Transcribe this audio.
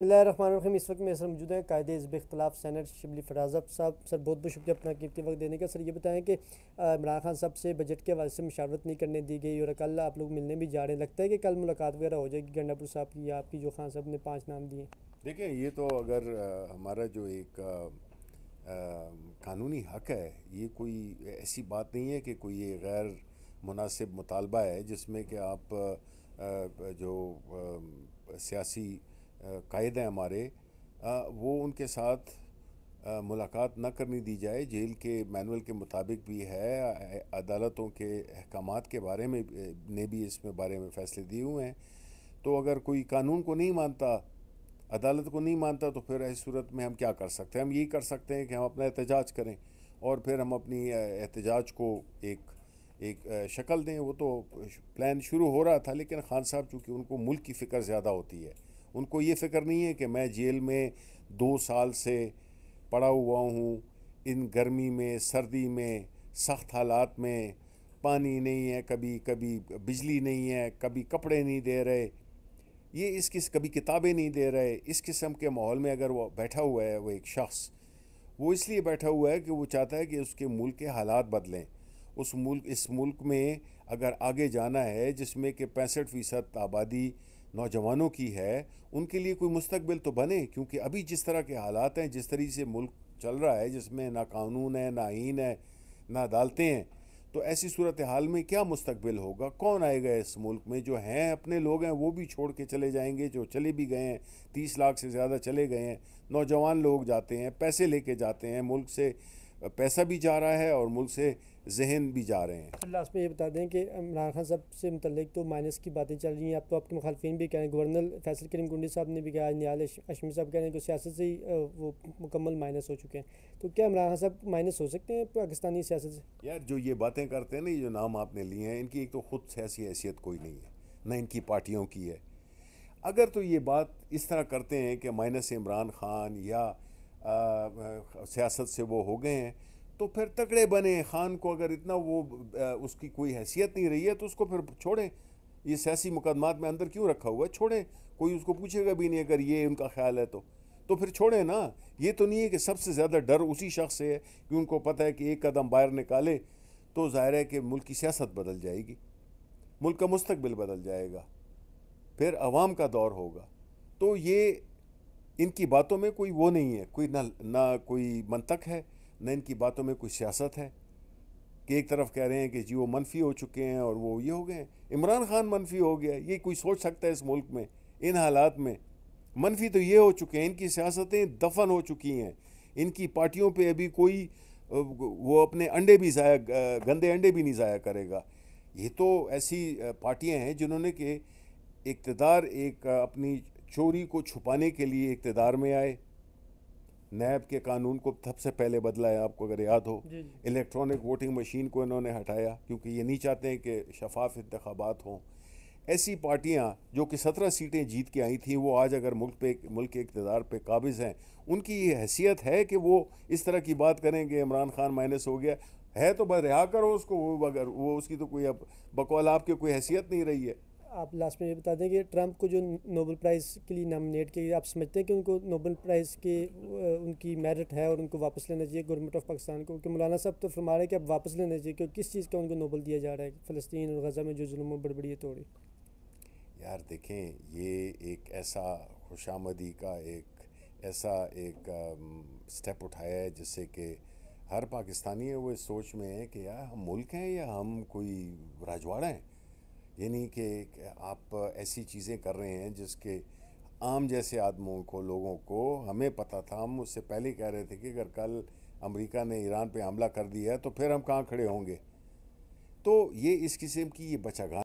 बिस्मिल्लाहिर्रहमानिर्रहीम। इस वक्त मेरे साथ मौजूद हैं कायदे हिज़्ब इख्तिलाफ सैनेट शिबली फराज साहब। सर बहुत बहुत शुक्रिया अपना कीमती वक्त देने का। सर ये बताएं कि इमरान खान साहब से बजट के हवाले से मशावरत नहीं करने दी गई और कल आप लोग मिलने भी जा रहे हैं, लगता है कि कल मुलाकात वगैरह हो जाएगी गंडापुर साहब की या आपकी, जो खान साहब ने 5 नाम दिए? देखें, ये तो अगर हमारा जो एक कानूनी हक है, ये कोई ऐसी बात नहीं है कि कोई ये गैर मुनासिब मुतालबा है जिसमें कि आप जो सियासी कायदे हैं हमारे, वो उनके साथ मुलाकात न करनी दी जाए। जेल के मैनुअल के मुताबिक भी है, अदालतों के अहकामात के बारे में ने भी इसमें बारे में फ़ैसले दिए हुए हैं। तो अगर कोई कानून को नहीं मानता, अदालत को नहीं मानता, तो फिर ऐसी सूरत में हम क्या कर सकते हैं? हम यही कर सकते हैं कि हम अपना एहतजाज करें और फिर हम अपनी एहतजाज को एक एक शक्ल दें। वो तो प्लान शुरू हो रहा था, लेकिन खान साहब चूँकि उनको मुल्क की फ़िक्र ज़्यादा होती है, उनको ये फ़िक्र नहीं है कि मैं जेल में 2 साल से पड़ा हुआ हूँ, इन गर्मी में, सर्दी में, सख्त हालात में, पानी नहीं है, कभी कभी बिजली नहीं है, कभी कपड़े नहीं दे रहे, ये कभी किताबें नहीं दे रहे। इस किस्म के माहौल में अगर वो बैठा हुआ है, वो एक शख्स, वो इसलिए बैठा हुआ है कि वो चाहता है कि उसके मुल्क के हालात बदलें। इस मुल्क में अगर आगे जाना है, जिसमें कि 65% आबादी नौजवानों की है, उनके लिए कोई मुस्तकबिल तो बने। क्योंकि अभी जिस तरह के हालात हैं, जिस तरीके से मुल्क चल रहा है, जिसमें ना कानून है, ना आईन है, ना अदालतें हैं, तो ऐसी सूरत हाल में क्या मुस्तकबिल होगा? कौन आएगा इस मुल्क में? जो हैं अपने लोग हैं वो भी छोड़ के चले जाएंगे, जो चले भी गए हैं, 30 लाख से ज़्यादा चले गए हैं। नौजवान लोग जाते हैं, पैसे लेके जाते हैं, मुल्क से पैसा भी जा रहा है और मुल्क से जहन भी जा रहे हैं। सर लास्ट में ये बता दें कि इमरान खान साहब से मुतल्लिक तो माइनस की बातें चल रही हैं, अब तो आपके मुखालफिन भी कह रहे हैं, गवर्नर फैसल करीम गुंडी साहब ने भी कहा, निहाल अशमी साहब कह रहे हैं कि सियासत से ही वो मुकम्मल माइनस हो चुके हैं। तो क्या इमरान खान साहब माइनस हो सकते हैं पाकिस्तानी सियासत से? यार, जो ये बातें करते हैं ना, ये जो नाम आपने लिए हैं, इनकी एक तो खुद सियासी हैसियत कोई नहीं है, ना इनकी पार्टियों की है। अगर तो ये बात इस तरह करते हैं कि माइनस इमरान खान या सियासत से वो हो गए हैं, तो फिर तगड़े बने। खान को अगर इतना वो उसकी कोई हैसियत नहीं रही है, तो उसको फिर छोड़ें। ये सियासी मुकदमात में अंदर क्यों रखा हुआ है? छोड़ें, कोई उसको पूछेगा भी नहीं अगर ये उनका ख्याल है तो फिर छोड़ें ना। ये तो नहीं है कि सबसे ज़्यादा डर उसी शख्स से है कि उनको पता है कि एक कदम बाहर निकाले तो ज़ाहिर है कि मुल्क की सियासत बदल जाएगी, मुल्क का मुस्तकबिल बदल जाएगा, फिर अवाम का दौर होगा। तो ये इनकी बातों में कोई वो नहीं है, कोई ना कोई मंतक है, ना इनकी बातों में कोई सियासत है कि एक तरफ कह रहे हैं कि जी वो मनफी हो चुके हैं और वो ये हो गए हैं। इमरान खान मनफी हो गया, ये कोई सोच सकता है इस मुल्क में इन हालात में? मनफी तो ये हो चुके हैं, इनकी सियासतें दफन हो चुकी हैं। इनकी पार्टियों पे अभी कोई वो अपने अंडे भी ज़ाया, गंदे अंडे भी नहीं ज़ाया करेगा। ये तो ऐसी पार्टियां हैं जिन्होंने कि इक़्तिदार एक अपनी चोरी को छुपाने के लिए इक़्तिदार में आए। नैब के कानून को सबसे पहले बदला है, आपको अगर याद हो। जी जी। इलेक्ट्रॉनिक वोटिंग मशीन को इन्होंने हटाया क्योंकि ये नहीं चाहते हैं कि शफाफ इंतखाबात हों। ऐसी पार्टियां जो कि 17 सीटें जीत के आई थी, वो आज अगर मुल्क के इक़्तिदार पे काबिज़ हैं, उनकी ये हैसियत है कि वो इस तरह की बात करेंगे इमरान खान माइनस हो गया है तो बस रिहा करो उसको। वो अगर वो उसकी तो कोई अब बकौल आपकी कोई हैसियत नहीं रही है। आप लास्ट में ये बता दें कि ट्रंप को जो नोबेल प्राइज़ के लिए नॉमिनेट किया गया, आप समझते हैं कि उनको नोबेल प्राइज़ के उनकी मेरिट है और उनको वापस लेना चाहिए गवर्नमेंट ऑफ पाकिस्तान को? क्योंकि मौलाना साहब तो फरमा रहे हैं कि अब वापस लेना चाहिए, क्योंकि किस चीज़ का उनको नोबेल दिया जा रहा है? फ़लस्तीन और गज़ा में जो जुल्म बड़ी है तोड़ी। यार देखें, ये एक ऐसा खुशामदी का एक ऐसा एक स्टेप उठाया है जिससे कि हर पाकिस्तानी है वो इस सोच में है कि यार हम मुल्क हैं या हम कोई राजवाड़ा हैं। यानी कि आप ऐसी चीज़ें कर रहे हैं जिसके आम जैसे आदमियों को, लोगों को, हमें पता था, हम उससे पहले कह रहे थे कि अगर कल अमेरिका ने ईरान पे हमला कर दिया है तो फिर हम कहाँ खड़े होंगे। तो ये इस किस्म की ये बचागान